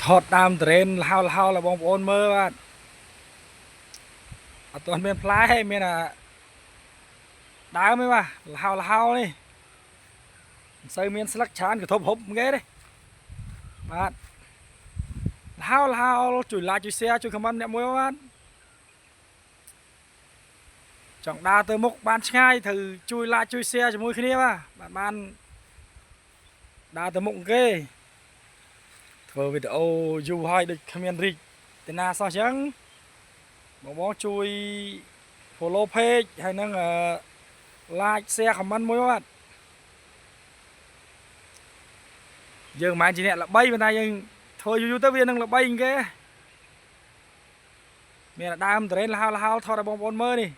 ថតតាមត្រេនលហោលបងប្អូនមើលបាទអត់ទាន់មានផ្លែទេមានដើមទេបាទលហោនេះមិនសូវមានស្លឹកច្រើនកធប់ហុបគេទេបាទលហោជួយ like ជួយ share ជួយ comment អ្នកមួយបាទចង់ដើរទៅមុខបានឆ្ងាយត្រូវជួយ like ជួយ share ជាមួយគ្នាបាទបានដើរទៅមុខគេធ្វើវីដេអូយូរហើយដូចគ្មានរីកទៅណាសោះអញ្ចឹងបងជួយ follow page ហើយនឹងlike share comment មួយបាទយើងមិនមែនជាអ្នកល្បីប៉ុន្តែយើងធ្វើយូរទៅវានឹងល្បីគេមានដើមត្រេនលហោថតឲ្យបងប្អូនមើលនេះ